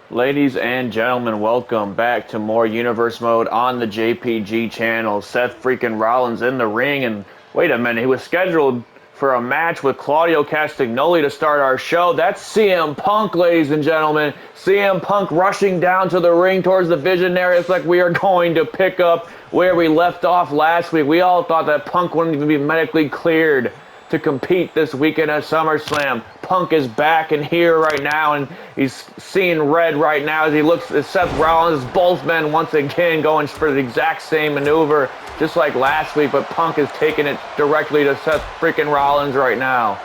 Ladies and gentlemen, welcome back to more Universe Mode on the JPG channel. Seth Freakin Rollins in the ring, and wait a minute, he was scheduled for a match with Claudio Castagnoli to start our show. That's CM Punk, ladies and gentlemen. CM Punk rushing down to the ring towards the Visionary. It's like we are going to pick up where we left off last week. We all thought that Punk wouldn't even be medically cleared to compete this weekend at SummerSlam. Punk is back and here right now, and he's seeing red right now as he looks at Seth Rollins. Both men once again going for the exact same maneuver, just like last week, but Punk is taking it directly to Seth Freakin Rollins right now.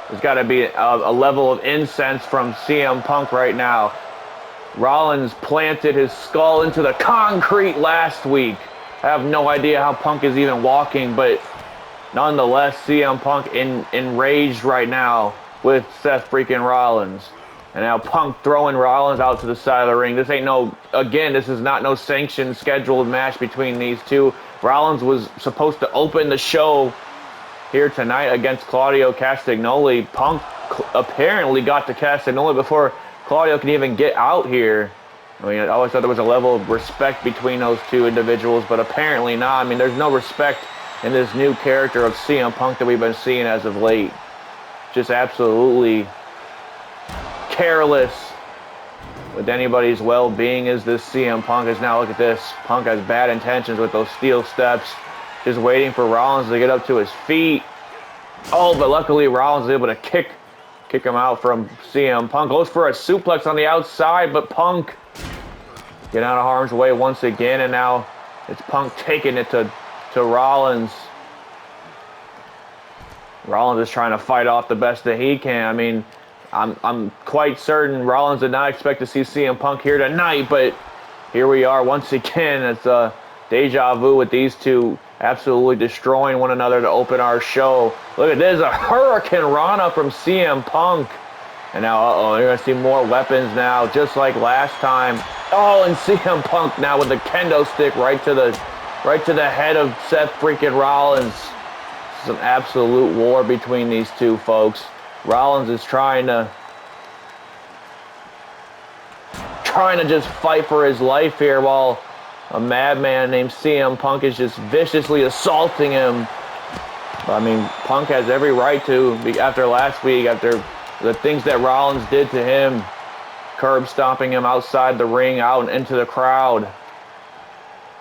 There's got to be a level of incense from CM Punk right now. Rollins planted his skull into the concrete last week. I have no idea how Punk is even walking, but nonetheless, CM Punk enraged right now with Seth Freakin Rollins. And now Punk throwing Rollins out to the side of the ring. This is not no sanctioned scheduled match between these two. Rollins was supposed to open the show here tonight against Claudio Castagnoli. Punk apparently got to Castagnoli before Claudio could even get out here. I mean, I always thought there was a level of respect between those two individuals, but apparently not. I mean, there's no respect in this new character of CM Punk that we've been seeing as of late. Just absolutely careless with anybody's well-being as this CM Punk is now. Look at this. Punk has bad intentions with those steel steps. Just waiting for Rollins to get up to his feet. Oh, but luckily Rollins is able to kick him out from CM Punk. Goes for a suplex on the outside, but Punk get out of harm's way once again, and now it's Punk taking it to Rollins. Rollins is trying to fight off the best that he can. I mean, I'm quite certain Rollins did not expect to see CM Punk here tonight, but here we are once again. It's a deja vu with these two absolutely destroying one another to open our show. Look at this, a Hurricane Rana from CM Punk. And now, you're going to see more weapons now, just like last time. Oh, and CM Punk now with the kendo stick right to the head of Seth Freakin Rollins. Some absolute war between these two folks. Rollins is trying to just fight for his life here while a madman named CM Punk is just viciously assaulting him. I mean, Punk has every right to, after last week, after the things that Rollins did to him, curb stomping him outside the ring, out into the crowd.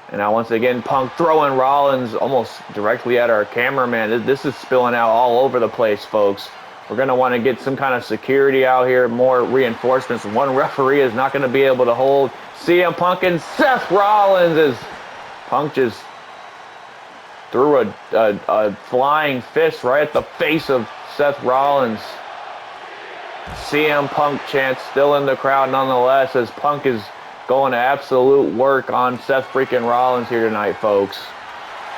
And now once again, Punk throwing Rollins almost directly at our cameraman. This is spilling out all over the place, folks. We're going to want to get some kind of security out here, more reinforcements. One referee is not going to be able to hold CM Punk and Seth Rollins as Punk just threw a flying fist right at the face of Seth Rollins. CM Punk chants still in the crowd nonetheless as Punk is going to absolute work on Seth Freakin Rollins here tonight, folks.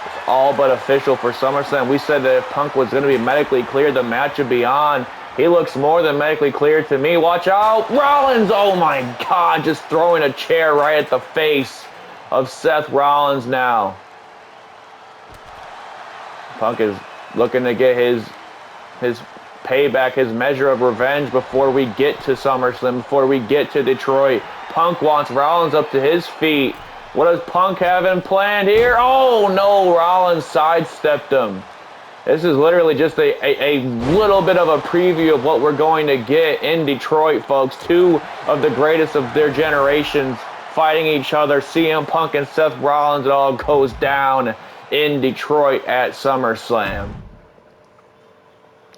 It's all but official for SummerSlam. We said that if Punk was going to be medically cleared, the match would be on. He looks more than medically cleared to me. Watch out. Rollins, oh my God, just throwing a chair right at the face of Seth Rollins now. Punk is looking to get his payback, his measure of revenge before we get to SummerSlam, before we get to Detroit. Punk wants Rollins up to his feet. What does Punk have in plan here? Oh no, Rollins sidestepped him. This is literally just a little bit of a preview of what we're going to get in Detroit, folks. Two of the greatest of their generations fighting each other. CM Punk and Seth Rollins. It all goes down in Detroit at SummerSlam.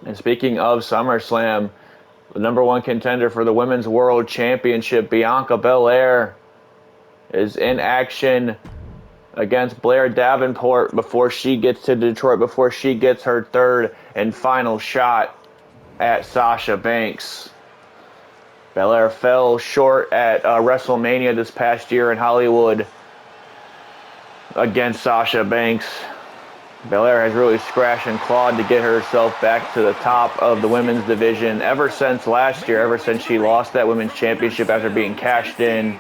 And speaking of SummerSlam, the number one contender for the Women's World Championship, Bianca Belair, is in action against Blair Davenport before she gets to Detroit, before she gets her third and final shot at Sasha Banks. Belair fell short at WrestleMania this past year in Hollywood against Sasha Banks. Belair has really scratched and clawed to get herself back to the top of the women's division ever since last year, ever since she lost that women's championship after being cashed in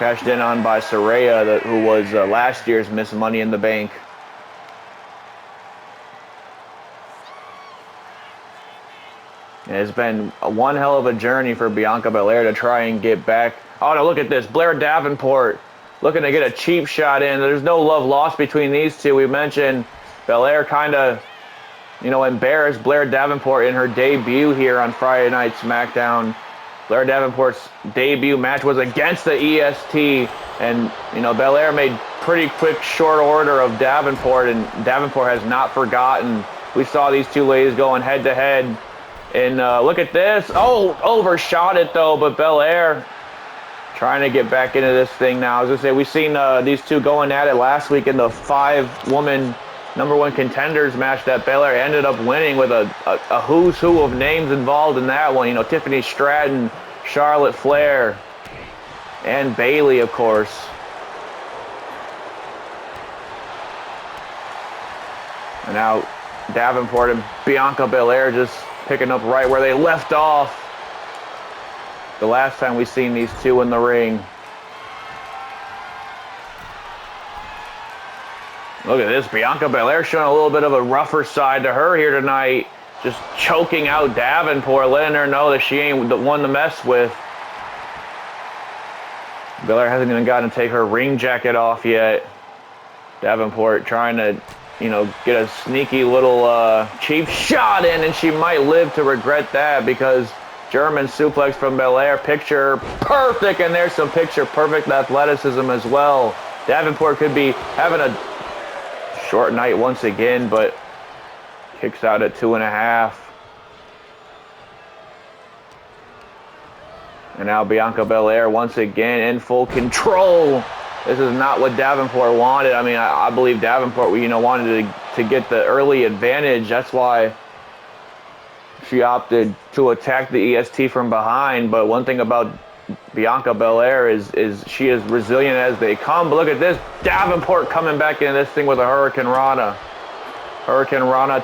on by Saraya, who was last year's Miss Money in the Bank. And it's been one hell of a journey for Bianca Belair to try and get back. Oh, no, look at this. Blair Davenport looking to get a cheap shot in. There's no love lost between these two. We mentioned Belair kind of, embarrassed Blair Davenport in her debut here on Friday Night SmackDown. Blair Davenport's debut match was against the EST, and, Belair made pretty quick short order of Davenport, and Davenport has not forgotten. We saw these two ladies going head-to-head, and look at this. Oh, overshot it, though, but Belair trying to get back into this thing now. I was going to say, we've seen these two going at it last week in the 5-woman #1 contenders match that Belair ended up winning with a who's who of names involved in that one. Tiffany Stratton, Charlotte Flair, and Bayley, of course. And now Davenport and Bianca Belair just picking up right where they left off the last time we seen these two in the ring. Look at this. Bianca Belair showing a little bit of a rougher side to her here tonight. Just choking out Davenport, letting her know that she ain't the one to mess with. Belair hasn't even gotten to take her ring jacket off yet. Davenport trying to, get a sneaky little cheap shot in, and she might live to regret that because German suplex from Belair, picture perfect, and there's some picture perfect athleticism as well. Davenport could be having a short night once again, but kicks out at 2.5. And now Bianca Belair once again in full control. This is not what Davenport wanted. I mean, I believe Davenport, wanted to get the early advantage. That's why she opted to attack the EST from behind. But one thing about Bianca Belair is she is resilient as they come. But look at this. Davenport coming back into this thing with a Hurricane Rana. Hurricane Rana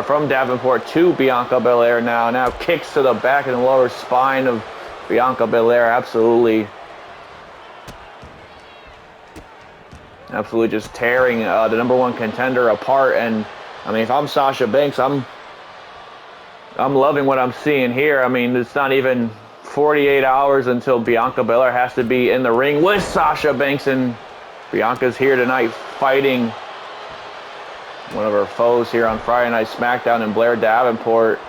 from Davenport to Bianca Belair now. Now kicks to the back and the lower spine of Bianca Belair. Absolutely just tearing the #1 contender apart. And I mean, if I'm Sasha Banks, I'm loving what I'm seeing here. I mean, it's not even 48 hours until Bianca Belair has to be in the ring with Sasha Banks, and Bianca's here tonight fighting one of her foes here on Friday Night SmackDown in Blair Davenport.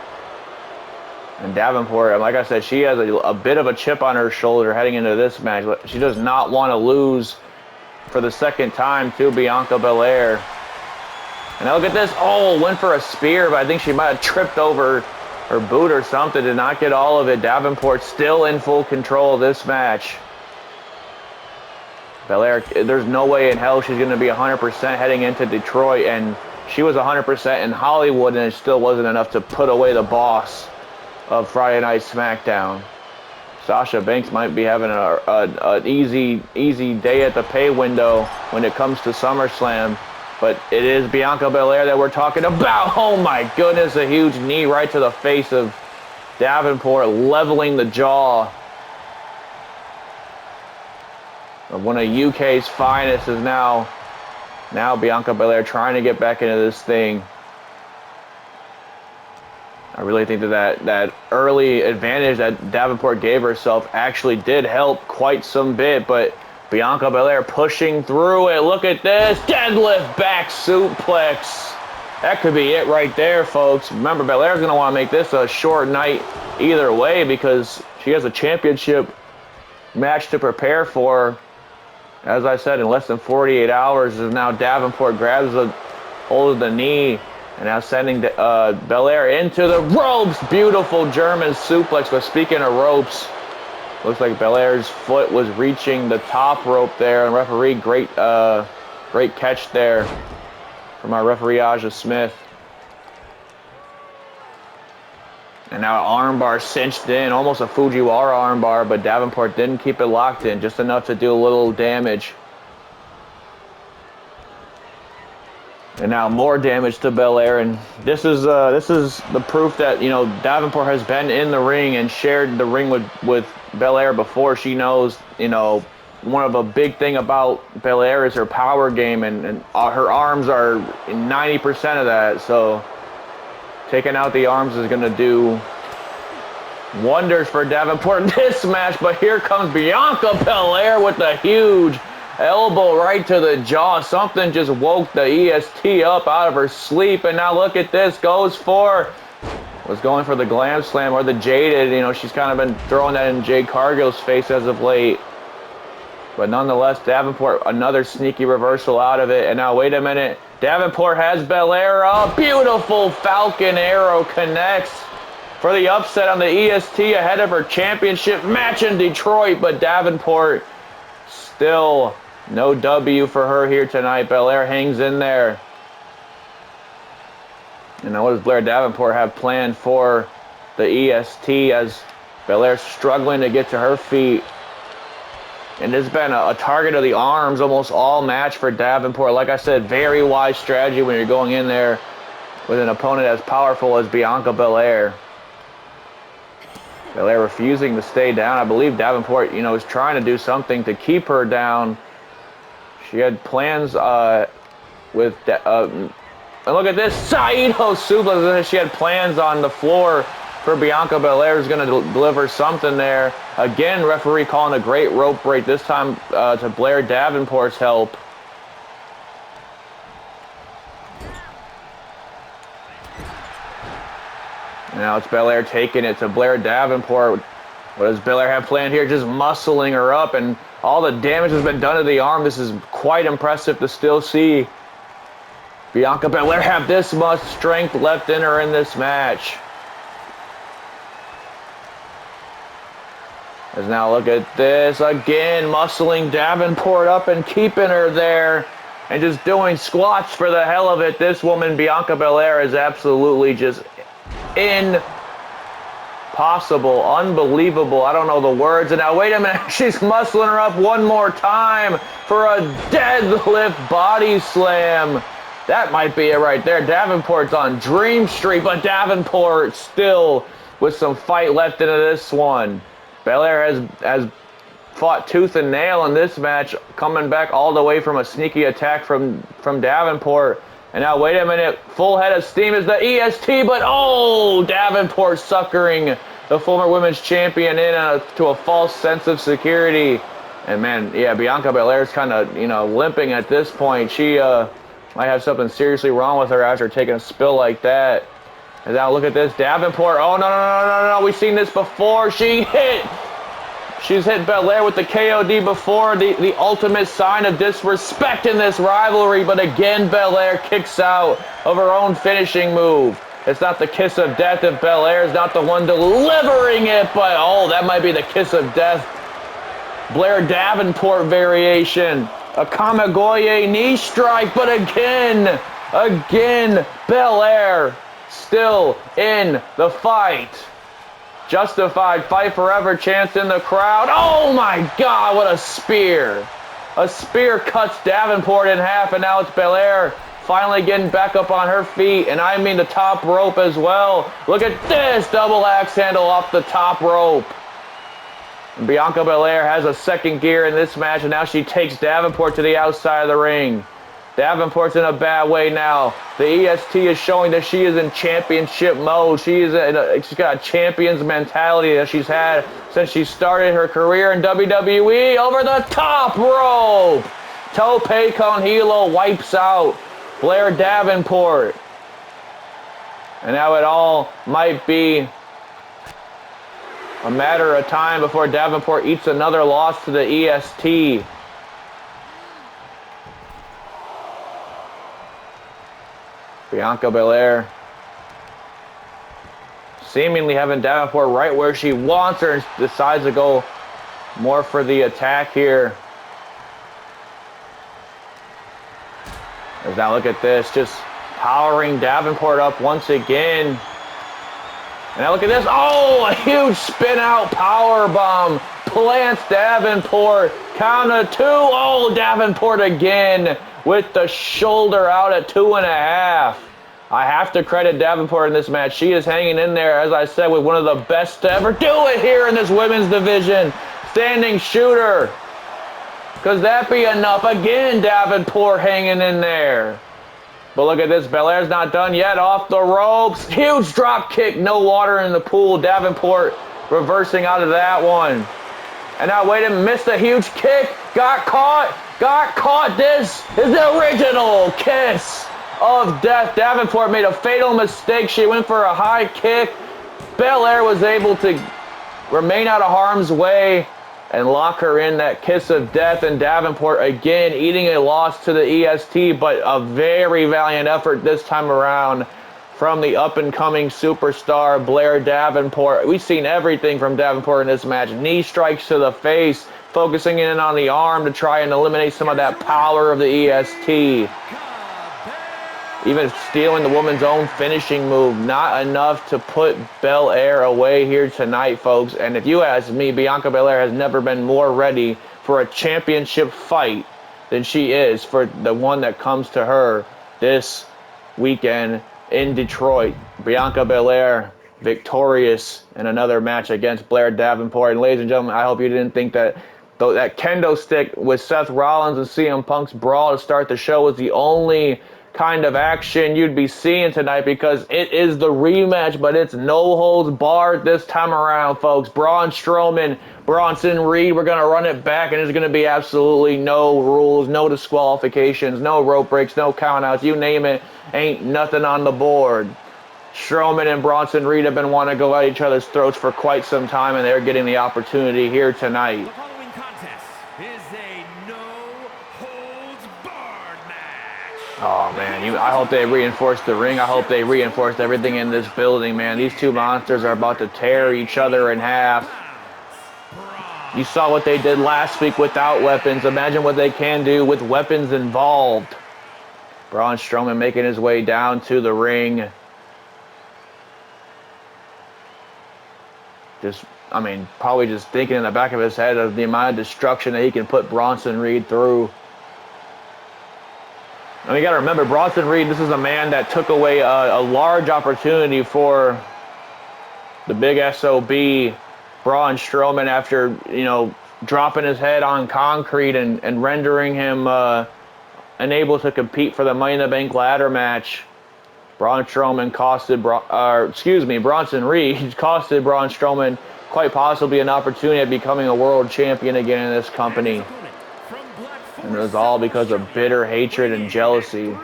And Davenport, like I said, she has a bit of a chip on her shoulder heading into this match. She does not want to lose for the second time to Bianca Belair. And now look at this. Oh, went for a spear, but I think she might have tripped over her boot or something. Did not get all of it. Davenport still in full control of this match. Belair, there's no way in hell she's going to be 100% heading into Detroit, and she was 100% in Hollywood, and it still wasn't enough to put away the boss of Friday Night SmackDown. Sasha Banks might be having an easy day at the pay window when it comes to SummerSlam. But it is Bianca Belair that we're talking about. Oh my goodness, a huge knee right to the face of Davenport, leveling the jaw of one of UK's finest. Is now Bianca Belair trying to get back into this thing. I really think that early advantage that Davenport gave herself actually did help quite some bit, but Bianca Belair pushing through it. Look at this. Deadlift back suplex. That could be it right there, folks. Remember, Belair's going to want to make this a short night either way because she has a championship match to prepare for. As I said, in less than 48 hours, is now Davenport grabs a hold of the knee and now sending Belair into the ropes. Beautiful German suplex. But speaking of ropes, looks like Belair's foot was reaching the top rope there. And referee, great catch there from our referee, Aja Smith. And now armbar cinched in, almost a Fujiwara armbar, but Davenport didn't keep it locked in, just enough to do a little damage. And now more damage to Belair, and this is the proof that Davenport has been in the ring and shared the ring with Belair before. She knows one of a big thing about Belair is her power game, and her arms are 90% of that. So Taking out the arms is going to do wonders for Davenport in this match, but here comes Bianca Belair with the huge elbow right to the jaw. Something just woke the EST up out of her sleep, and now look at this. Was going for the glam slam or the jaded. You know, she's kind of been throwing that in Jade Cargill's face as of late. But nonetheless, Davenport, another sneaky reversal out of it. And now, wait a minute. Davenport has Belair up. Beautiful Falcon Arrow connects for the upset on the EST ahead of her championship match in Detroit. But Davenport, still no W for her here tonight. Belair hangs in there. And now what does Blair Davenport have planned for the EST as Belair's struggling to get to her feet? And it's been a target of the arms almost all match for Davenport. Like I said, very wise strategy when you're going in there with an opponent as powerful as Bianca Belair. Belair refusing to stay down. I believe Davenport, you know, is trying to do something to keep her down. She had plans with... and look at this, Saito suplex. She had plans on the floor for Bianca Belair, is going to deliver something there. Again, referee calling a great rope break, this time to Blair Davenport's help. Now it's Belair taking it to Blair Davenport. What does Belair have planned here? Just muscling her up, and all the damage has been done to the arm. This is quite impressive to still see Bianca Belair have this much strength left in her in this match. As now look at this again, muscling Davenport up and keeping her there and just doing squats for the hell of it. This woman, Bianca Belair, is absolutely just impossible, unbelievable. I don't know the words. And now wait a minute, she's muscling her up one more time for a deadlift body slam. That might be it right there. Davenport's on Dream Street, but Davenport still with some fight left into this one. Belair has fought tooth and nail in this match, coming back all the way from a sneaky attack from Davenport. And now, wait a minute, full head of steam is the EST, but oh, Davenport suckering the former women's champion to a false sense of security. And man, yeah, Bianca Belair's kind of, you know, limping at this point. She might have something seriously wrong with her after taking a spill like that. And now look at this, Davenport. Oh, no. We've seen this before. She's hit Belair with the KOD before, the ultimate sign of disrespect in this rivalry. But again, Belair kicks out of her own finishing move. It's not the kiss of death if Belair's not the one delivering it, but oh, that might be the kiss of death. Blair Davenport variation. A Kamigoye knee strike, but again, Belair still in the fight. Justified fight forever chance in the crowd. Oh my God, what a spear. A spear cuts Davenport in half, and now it's Belair finally getting back up on her feet, and I mean the top rope as well. Look at this, double axe handle off the top rope. And Bianca Belair has a second gear in this match, and now she takes Davenport to the outside of the ring. Davenport's in a bad way now. The EST is showing that she is in championship mode. She's got a champion's mentality that she's had since she started her career in WWE. Over the top rope. Tope con hilo wipes out Blair Davenport. And now it all might be a matter of time before Davenport eats another loss to the EST. Bianca Belair seemingly having Davenport right where she wants her and decides to go more for the attack here. As now look at this, just powering Davenport up once again. And now look at this. Oh, a huge spin out power bomb. Plants Davenport. Count of two. Oh, Davenport again with the shoulder out at 2.5. I have to credit Davenport in this match. She is hanging in there, as I said, with one of the best to ever do it here in this women's division. Standing shooter. Could that be enough? Again, Davenport hanging in there. But look at this. Belair's not done yet. Off the ropes. Huge drop kick. No water in the pool. Davenport reversing out of that one. And now wait a minute. Missed a huge kick. Got caught. Got caught. This is the original kiss of death. Davenport made a fatal mistake. She went for a high kick. Belair was able to remain out of harm's way and lock her in that kiss of death. And Davenport again eating a loss to the EST, but a very valiant effort this time around from the up-and-coming superstar Blair Davenport. We've seen everything from Davenport in this match. Knee strikes to the face, focusing in on the arm to try and eliminate some of that power of the EST. Even stealing the woman's own finishing move. Not enough to put Belair away here tonight, folks. And if you ask me, Bianca Belair has never been more ready for a championship fight than she is for the one that comes to her this weekend in Detroit. Bianca Belair victorious in another match against Blair Davenport. And ladies and gentlemen, I hope you didn't think that that kendo stick with Seth Rollins and CM Punk's brawl to start the show was the only kind of action you'd be seeing tonight, because it is the rematch, but it's no holds barred this time around, folks. Braun Strowman, Bronson Reed, we're going to run it back, and there's going to be absolutely no rules, no disqualifications, no rope breaks, no countouts, you name it, ain't nothing on the board. Strowman and Bronson Reed have been wanting to go at each other's throats for quite some time, and they're getting the opportunity here tonight. The following contest is a no-holds-barred match. Oh, man, I hope they reinforced the ring. I hope they reinforced everything in this building, man. These two monsters are about to tear each other in half. You saw what they did last week without weapons. Imagine what they can do with weapons involved. Braun Strowman making his way down to the ring. Probably just thinking in the back of his head of the amount of destruction that he can put Bronson Reed through. And you got to remember, Bronson Reed, this is a man that took away a large opportunity for the big SOB, Braun Strowman, after, dropping his head on concrete and rendering him unable to compete for the Money in the Bank ladder match. Bronson Reed costed Braun Strowman quite possibly an opportunity at becoming a world champion again in this company. And it was all because of bitter hatred and jealousy.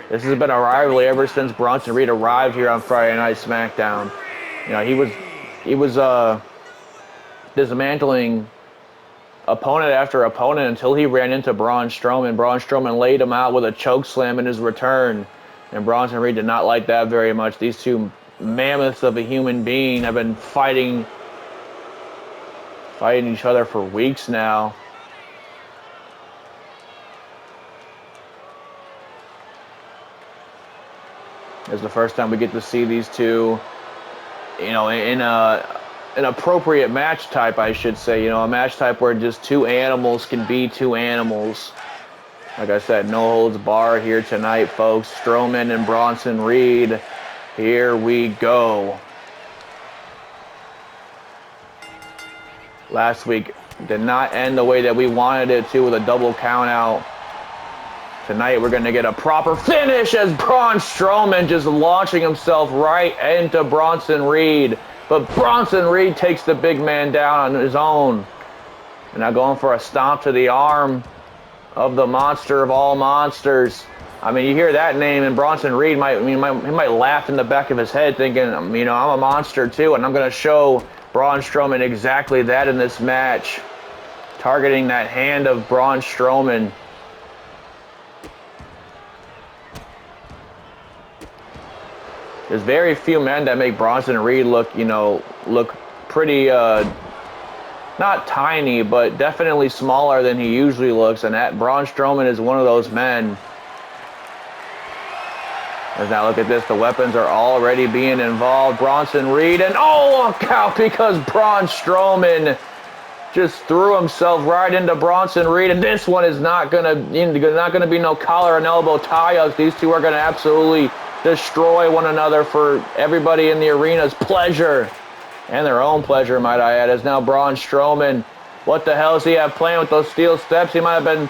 This has been a rivalry ever since Bronson Reed arrived here on Friday Night SmackDown. He was dismantling opponent after opponent until he ran into Braun Strowman. Braun Strowman laid him out with a choke slam in his return. And Bronson Reed did not like that very much. These two mammoths of a human being have been fighting each other for weeks now. It's the first time we get to see these two, in an appropriate match type, I should say. A match type where just two animals can be two animals. Like I said, no holds barred here tonight, folks. Strowman and Bronson Reed. Here we go. Last week did not end the way that we wanted it to, with a double count out. Tonight we're going to get a proper finish as Braun Strowman just launching himself right into Bronson Reed. But Bronson Reed takes the big man down on his own. And now going for a stomp to the arm of the monster of all monsters. You hear that name, and Bronson Reed might laugh in the back of his head, thinking, I'm a monster too, and I'm going to show Braun Strowman exactly that in this match. Targeting that hand of Braun Strowman. There's very few men that make Bronson Reed look pretty, not tiny, but definitely smaller than he usually looks. And that Braun Strowman is one of those men. As now look at this, the weapons are already being involved. Bronson Reed, and look out, because Braun Strowman just threw himself right into Bronson Reed. And this one is not gonna be no collar and elbow tie-ups. These two are gonna absolutely destroy one another for everybody in the arena's pleasure. And their own pleasure, might I add, as now Braun Strowman, what the hell does he have playing with those steel steps? He might have been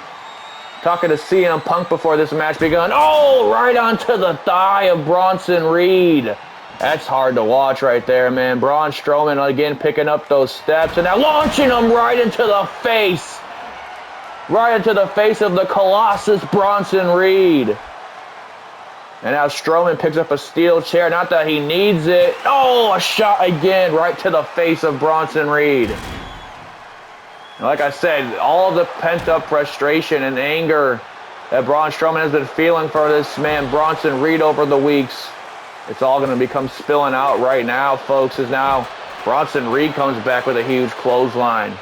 talking to CM Punk before this match begun. Oh, right onto the thigh of Bronson Reed. That's hard to watch right there, man. Braun Strowman again picking up those steps and now launching him right into the face. Right into the face of the Colossus Bronson Reed. And now Strowman picks up a steel chair. Not that he needs it. Oh, a shot again right to the face of Bronson Reed. And like I said, all the pent-up frustration and anger that Braun Strowman has been feeling for this man Bronson Reed over the weeks, it's all going to become spilling out right now, folks, as now Bronson Reed comes back with a huge clothesline,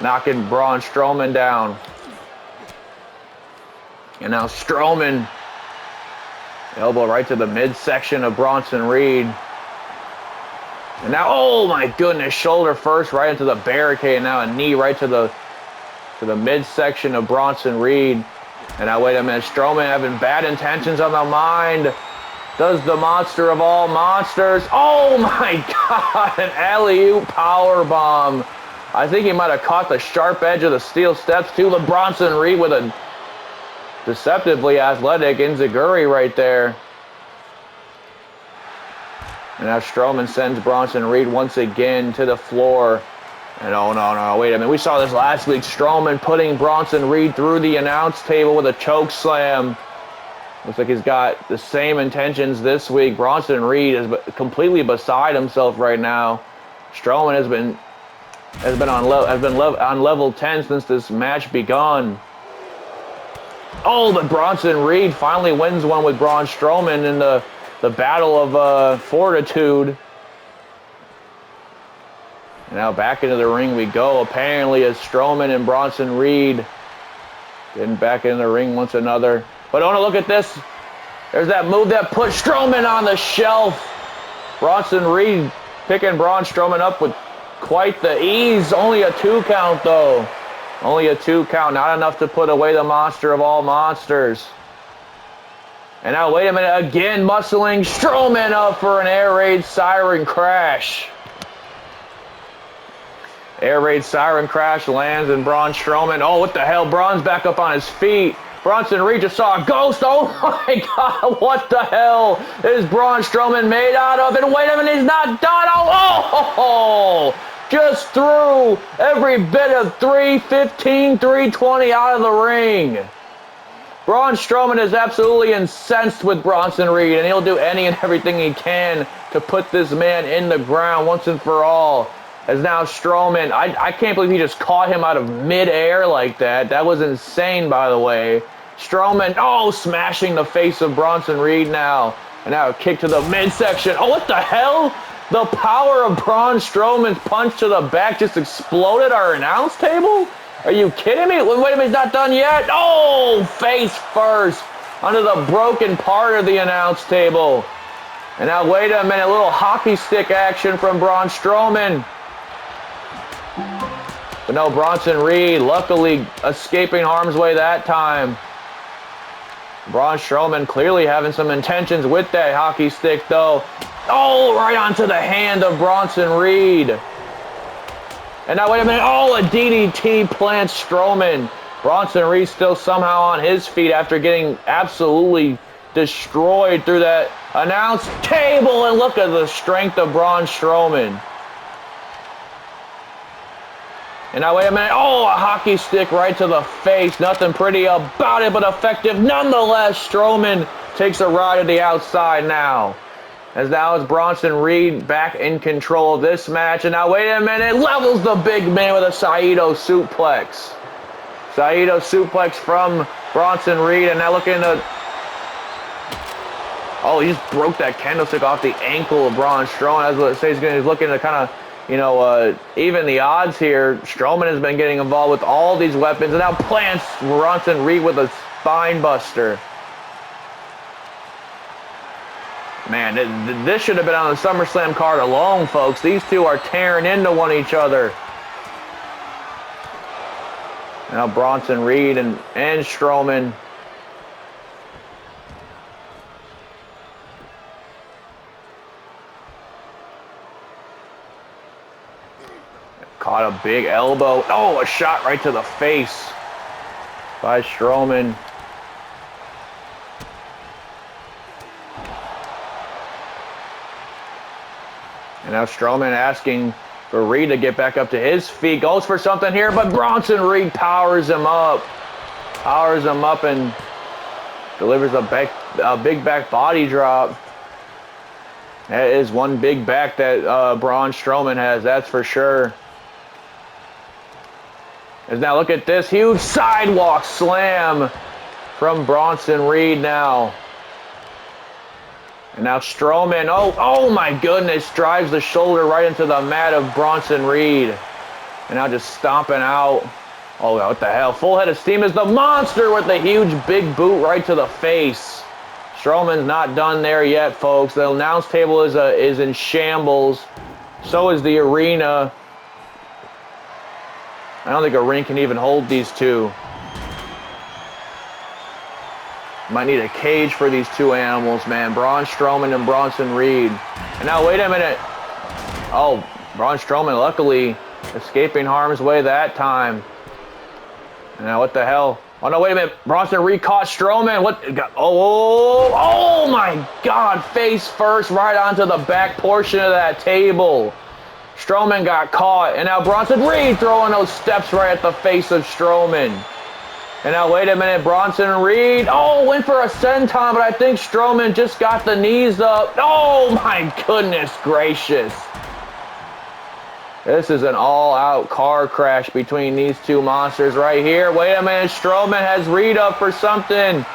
knocking Braun Strowman down. And now Strowman, elbow right to the midsection of Bronson Reed. And now, oh my goodness, shoulder first right into the barricade. And now a knee right to the midsection of Bronson Reed. And now, wait a minute, Strowman having bad intentions on the mind. Does the monster of all monsters. Oh my God, an alley-oop powerbomb. I think he might have caught the sharp edge of the steel steps too. Bronson Reed with a deceptively athletic enziguri right there. And now Strowman sends Bronson Reed once again to the floor. And oh no, wait a minute. We saw this last week. Strowman putting Bronson Reed through the announce table with a choke slam. Looks like he's got the same intentions this week. Bronson Reed is completely beside himself right now. Strowman has been on level 10 since this match begun. Oh, but Bronson Reed finally wins one with Braun Strowman in the battle of fortitude. And now back into the ring we go. Apparently, as Strowman and Bronson Reed getting back in the ring once another. But oh no, look at this. There's that move that put Strowman on the shelf. Bronson Reed picking Braun Strowman up with quite the ease. Only a 2 count though. Only a 2 count, not enough to put away the monster of all monsters. And now, wait a minute, again muscling Strowman up for an air raid siren crash. Air raid siren crash lands and Braun Strowman. Oh, what the hell? Braun's back up on his feet. Bronson Reed just saw a ghost. Oh my God, what the hell is Braun Strowman made out of? And wait a minute, he's not done. Oh! Just threw every bit of 315, 320 out of the ring. Braun Strowman is absolutely incensed with Bronson Reed, and he'll do any and everything he can to put this man in the ground once and for all. As now Strowman, I can't believe he just caught him out of midair like that. That was insane, by the way. Strowman, oh, smashing the face of Bronson Reed now. And now a kick to the midsection. Oh, what the hell? The power of Braun Strowman's punch to the back just exploded our announce table? Are you kidding me? Wait a minute, he's not done yet. Oh, face first onto the broken part of the announce table. And now, wait a minute, a little hockey stick action from Braun Strowman. But no, Bronson Reed luckily escaping harm's way that time. Braun Strowman clearly having some intentions with that hockey stick, though. Oh, right onto the hand of Bronson Reed. And now, wait a minute. Oh, a DDT plants Strowman. Bronson Reed still somehow on his feet after getting absolutely destroyed through that announce table. And look at the strength of Braun Strowman. And now, wait a minute. Oh, a hockey stick right to the face. Nothing pretty about it, but effective nonetheless. Strowman takes a ride to the outside now. As now is Bronson Reed back in control of this match. And now, wait a minute. Levels the big man with a Saito suplex. Saito suplex from Bronson Reed. And now looking to... Oh, he just broke that candlestick off the ankle of Braun Strowman. As I say, he's looking to kind of... even the odds here. Strowman has been getting involved with all these weapons and now plants Bronson Reed with a spine buster. Man, this should have been on the SummerSlam card alone, folks. These two are tearing into each other. Now Bronson Reed and Strowman. Caught a big elbow. Oh, a shot right to the face. by Strowman. And now Strowman asking for Reed to get back up to his feet. Goes for something here, but Bronson Reed powers him up. Powers him up and delivers a big back body drop. That is one big back that Braun Strowman has, that's for sure. As now look at this huge sidewalk slam from Bronson Reed now. And now Strowman, oh my goodness, drives the shoulder right into the mat of Bronson Reed. And now just stomping out. Oh, what the hell? Full head of steam is the monster with the huge big boot right to the face. Strowman's not done there yet, folks. The announce table is in shambles. So is the arena. I don't think a ring can even hold these two. Might need a cage for these two animals, man. Braun Strowman and Bronson Reed. And now, wait a minute. Oh, Braun Strowman luckily escaping harm's way that time. And now, what the hell? Oh, no, wait a minute. Bronson Reed caught Strowman. What? Oh, my God. Face first right onto the back portion of that table. Strowman got caught. And now Bronson Reed throwing those steps right at the face of Strowman. And now, wait a minute. Bronson Reed. Oh, went for a senton, but I think Strowman just got the knees up. Oh, my goodness gracious. This is an all-out car crash between these two monsters right here. Wait a minute, Strowman has Reed up for something.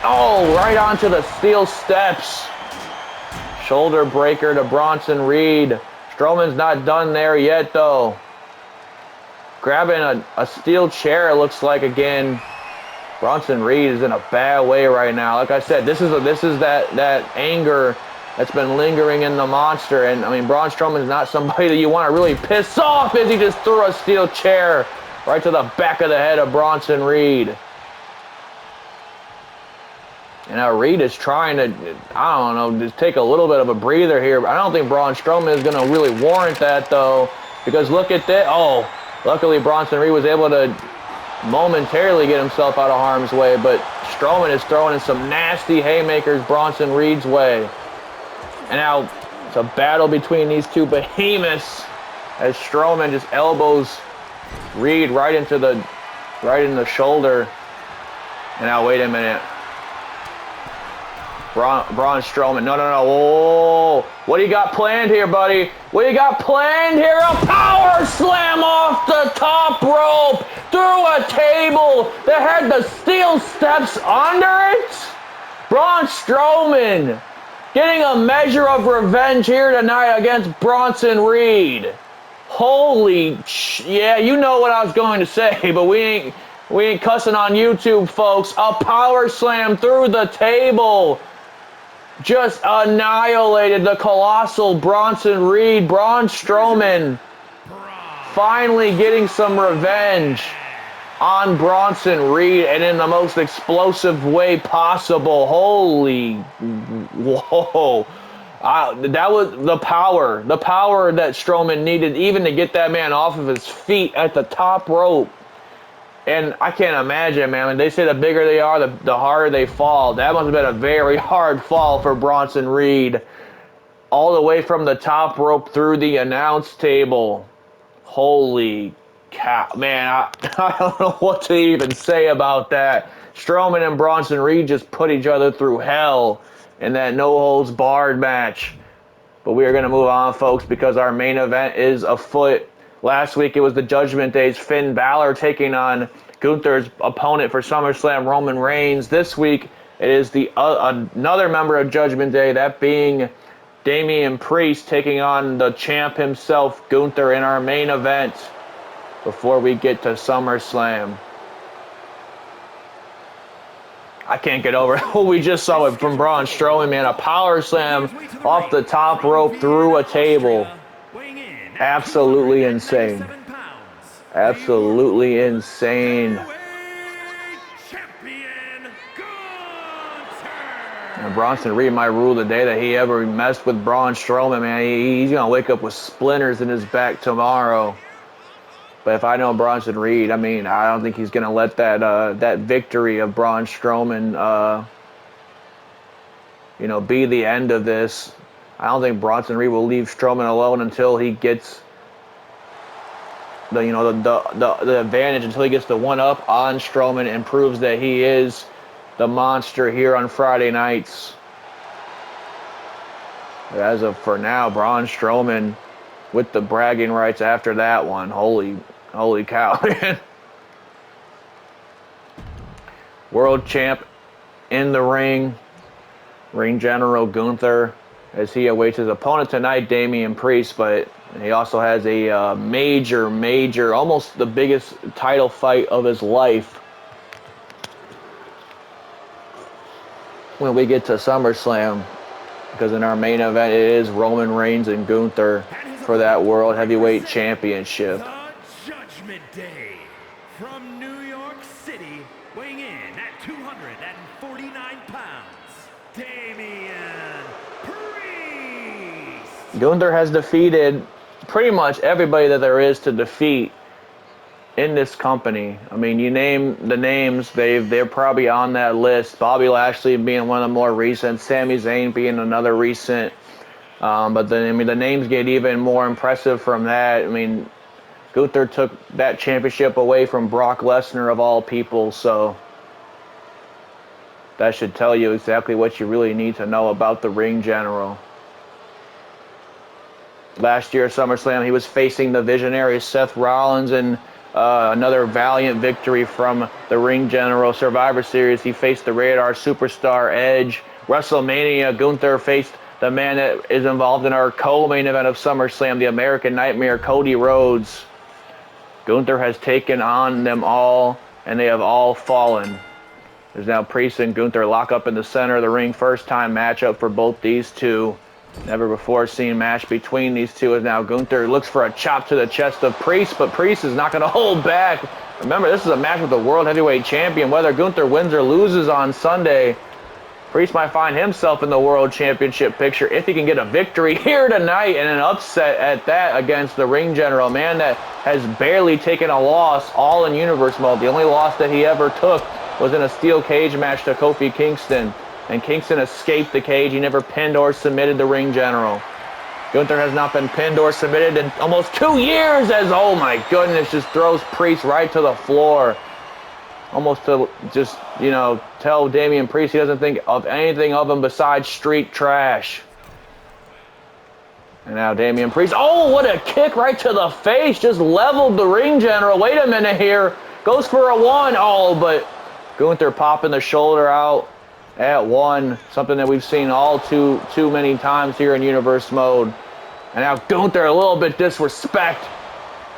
Oh, right onto the steel steps. Shoulder breaker to Bronson Reed. Strowman's not done there yet, though. Grabbing a steel chair, it looks like again. Bronson Reed is in a bad way right now. Like I said, this is that anger that's been lingering in the monster. And, I mean, Braun Strowman is not somebody that you want to really piss off as he just threw a steel chair right to the back of the head of Bronson Reed. And now Reed is trying to, I don't know, just take a little bit of a breather here. I don't think Braun Strowman is going to really warrant that, though. Because look at this. Oh, luckily Bronson Reed was able to momentarily get himself out of harm's way. But Strowman is throwing in some nasty haymakers Bronson Reed's way. And now it's a battle between these two behemoths as Strowman just elbows Reed right in the shoulder. And now wait a minute. Braun Strowman. No. Whoa. What do you got planned here, buddy? What do you got planned here? A power slam off the top rope through a table that had the steel steps under it. Braun Strowman getting a measure of revenge here tonight against Bronson Reed. Holy yeah, you know what I was going to say, but we ain't cussing on YouTube, folks. A power slam through the table. Just annihilated the colossal Bronson Reed. Braun Strowman finally getting some revenge on Bronson Reed, and in the most explosive way possible. Holy, whoa. That was the power that Strowman needed even to get that man off of his feet at the top rope. And I can't imagine, man. When they say the bigger they are, the harder they fall. That must have been a very hard fall for Bronson Reed. All the way from the top rope through the announce table. Holy cow. Man, I don't know what to even say about that. Strowman and Bronson Reed just put each other through hell in that no-holds-barred match. But we are going to move on, folks, because our main event is afoot. Last week it was the Judgment Day's Finn Balor taking on Gunther's opponent for SummerSlam, Roman Reigns. This week it is another member of Judgment Day, that being Damian Priest, taking on the champ himself, Gunther, in our main event before we get to SummerSlam. I can't get over what we just saw it from Braun Strowman, man. A power slam off the top rope through a table. Absolutely insane. Absolutely insane. And Bronson Reed might rule the day that he ever messed with Braun Strowman, man. He's going to wake up with splinters in his back tomorrow. But if I know Bronson Reed, I mean, I don't think he's going to let that victory of Braun Strowman, be the end of this. I don't think Bronson Reed will leave Strowman alone until he gets the advantage, until he gets the one up on Strowman and proves that he is the monster here on Friday nights. But as of for now, Braun Strowman with the bragging rights after that one. Holy cow, man. World champ in the ring. Ring General Gunther, as he awaits his opponent tonight, Damian Priest, but he also has a major, almost the biggest title fight of his life when we get to SummerSlam, because in our main event it is Roman Reigns and Gunther for that World Heavyweight Championship. The Judgment Day from New York City, weighing in at 249 pounds, Damian Priest. Gunther has defeated pretty much everybody that there is to defeat in this company. I mean, you name the names, they're probably on that list. Bobby Lashley being one of the more recent, Sami Zayn being another recent. But then, I mean, the names get even more impressive from that. I mean, Gunther took that championship away from Brock Lesnar of all people, so that should tell you exactly what you really need to know about the Ring General. Last year at SummerSlam, he was facing the visionary Seth Rollins, and another valiant victory from the Ring General. Survivor Series, he faced the Radar Superstar Edge. WrestleMania, Gunther faced the man that is involved in our co-main event of SummerSlam, the American Nightmare, Cody Rhodes. Gunther has taken on them all, and they have all fallen. There's now Priest and Gunther lock up in the center of the ring. First time matchup for both these two. Never before seen match between these two. As now Gunther looks for a chop to the chest of Priest, but Priest is not going to hold back. Remember, this is a match with the World Heavyweight Champion. Whether Gunther wins or loses on Sunday, Priest might find himself in the World Championship picture if he can get a victory here tonight, and an upset at that against the Ring General, a man that has barely taken a loss all in Universe mode. The only loss that he ever took was in a steel cage match to Kofi Kingston, and Kingston escaped the cage. He never pinned or submitted the Ring General. Gunther has not been pinned or submitted in almost 2 years, as, oh my goodness, just throws Priest right to the floor. Almost to just, tell Damian Priest he doesn't think of anything of him besides street trash. And now Damian Priest, oh, what a kick right to the face. Just leveled the Ring General. Wait a minute here. Goes for a 1. Oh, but Gunther popping the shoulder out at 1. Something that we've seen all too many times here in Universe mode. And now Gunther, a little bit disrespect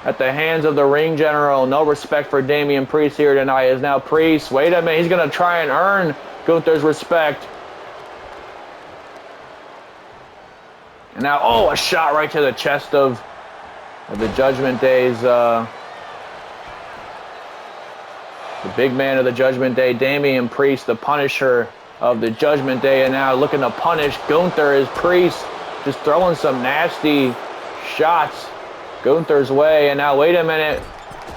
at the hands of the Ring General. No respect for Damian Priest here tonight. Is now Priest. Wait a minute. He's going to try and earn Gunther's respect. And now, oh, a shot right to the chest of the Judgment Day's, the big man of the Judgment Day, Damian Priest, the Punisher of the Judgment Day. And now looking to punish Gunther as Priest just throwing some nasty shots Gunther's way. And now, wait a minute.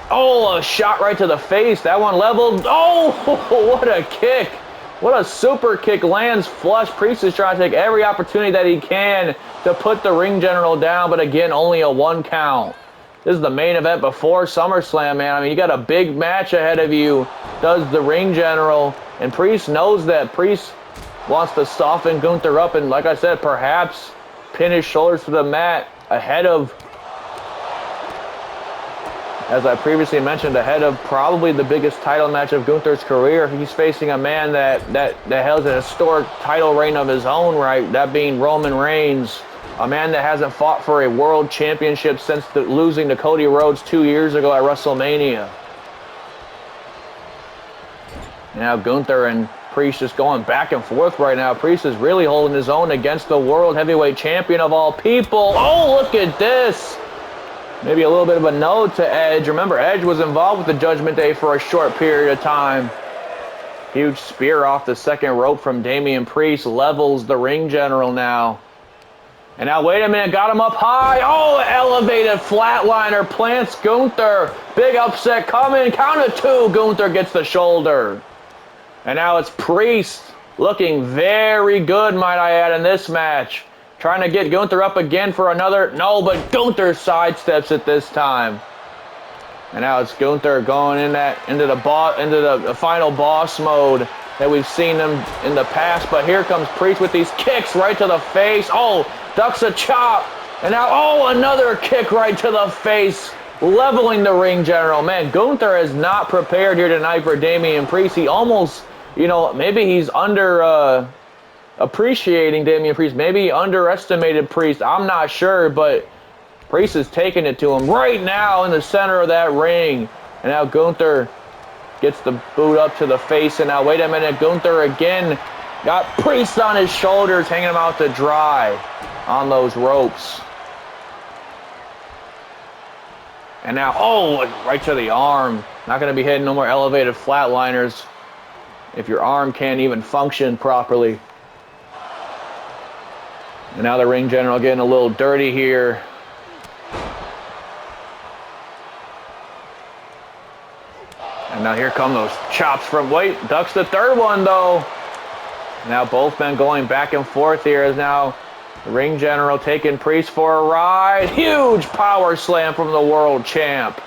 Oh, a shot right to the face. That one leveled. Oh, what a kick. What a super kick. Lands flush. Priest is trying to take every opportunity that he can to put the Ring General down, but again, only a 1 count. This is the main event before SummerSlam, man. I mean, you got a big match ahead of you, does the Ring General, and Priest knows that. Priest wants to soften Gunther up and, like I said, perhaps pin his shoulders to the mat ahead of, as I previously mentioned, ahead of probably the biggest title match of Gunther's career. He's facing a man that has a historic title reign of his own, right? That being Roman Reigns, a man that hasn't fought for a world championship since losing to Cody Rhodes 2 years ago at WrestleMania. Now Gunther and Priest just going back and forth right now. Priest is really holding his own against the World Heavyweight Champion of all people. Oh, look at this. Maybe a little bit of a nod to Edge. Remember, Edge was involved with the Judgment Day for a short period of time. Huge spear off the second rope from Damian Priest. Levels the Ring General now. And now, wait a minute, got him up high. Oh, elevated flatliner plants Gunther. Big upset coming. Count of 2. Gunther gets the shoulder. And now it's Priest looking very good, might I add, in this match. Trying to get Gunther up again for another. No, but Gunther sidesteps it this time. And now it's Gunther going into the final boss mode that we've seen him in the past. But here comes Priest with these kicks right to the face. Oh, ducks a chop. And now, oh, another kick right to the face, leveling the ring general. Man, Gunther is not prepared here tonight for Damian Priest. He almost, maybe he's appreciating Damian Priest. Maybe he underestimated Priest. I'm not sure, but Priest is taking it to him right now in the center of that ring. And now Gunther gets the boot up to the face. And now, wait a minute, Gunther again got Priest on his shoulders, hanging him out to dry on those ropes. And now, oh, right to the arm. Not going to be hitting no more elevated flatliners if your arm can't even function properly. And now the ring general getting a little dirty here. And now here come those chops from, ducks the third one though. Now both men going back and forth here as now the ring general taking Priest for a ride. Huge power slam from the world champ.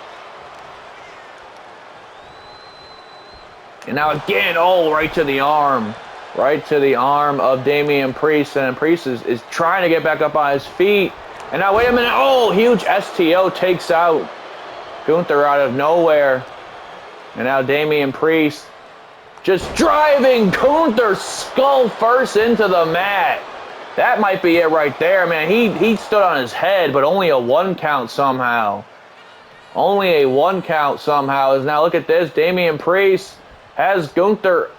And now again, oh, right to the arm. Right to the arm of Damian Priest. And Priest is trying to get back up on his feet. And now, wait a minute. Oh, huge STO takes out Gunther out of nowhere. And now Damian Priest just driving Gunther's skull first into the mat. That might be it right there, man. He stood on his head, but only a 1 count somehow. Only a 1 count somehow. As now, look at this. Damian Priest has Gunther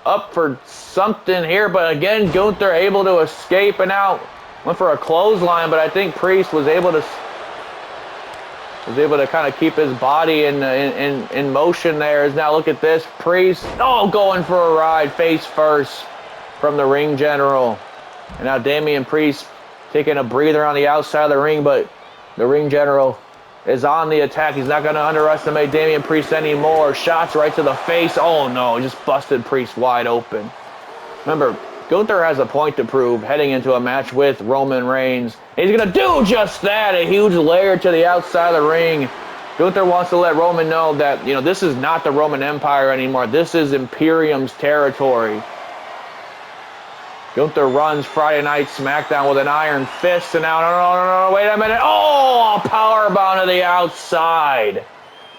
up for something here, but again, Gunther able to escape, and now went for a clothesline, but I think Priest was able to kind of keep his body in motion there. As now, look at this. Priest, oh, going for a ride face first from the ring general. And now Damian Priest taking a breather on the outside of the ring, but the ring general is on the attack. He's not going to underestimate Damian Priest anymore. Shots right to the face. Oh, no, just busted Priest wide open. Remember, Gunther has a point to prove heading into a match with Roman Reigns. He's going to do just that. A huge layer to the outside of the ring. Gunther wants to let Roman know that, this is not the Roman Empire anymore. This is Imperium's territory. Gunther runs Friday Night SmackDown with an iron fist, and now, no, wait a minute. Oh, a powerbomb to the outside.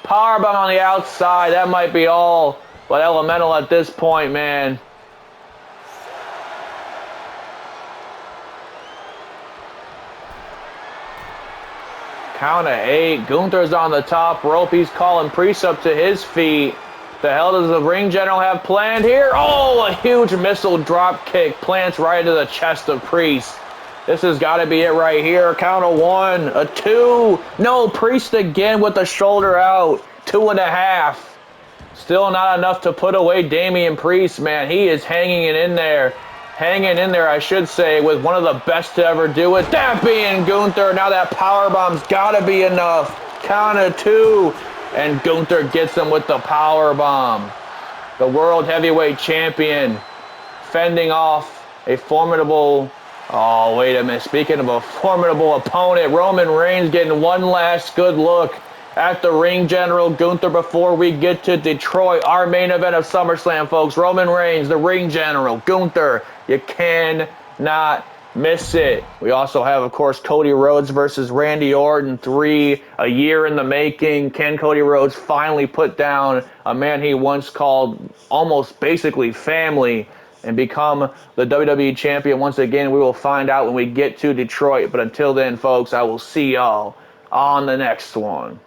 Powerbomb on the outside. That might be all but elemental at this point, man. Count of 8. Gunther's on the top rope. He's calling Priest up to his feet. The hell does the ring general have planned here? Oh, a huge missile drop kick plants right into the chest of Priest. This has got to be it right here. Count of 1, a 2. No, Priest again with the shoulder out. 2.5. Still not enough to put away Damian Priest, man. He is hanging it in there. Hanging in there, I should say, with one of the best to ever do it. That being Gunther. Now that powerbomb's got to be enough. Count of 2. And Gunther gets him with the powerbomb. The World Heavyweight Champion fending off a formidable... Oh, wait a minute. Speaking of a formidable opponent, Roman Reigns getting one last good look at the ring general Gunther before we get to Detroit, our main event of SummerSlam, folks. Roman Reigns, the ring general, Gunther. You cannot miss it. We also have, of course, Cody Rhodes versus Randy Orton. 3, a year in the making. Can Cody Rhodes finally put down a man he once called almost basically family and become the WWE champion once again? We will find out when we get to Detroit. But until then, folks, I will see y'all on the next one.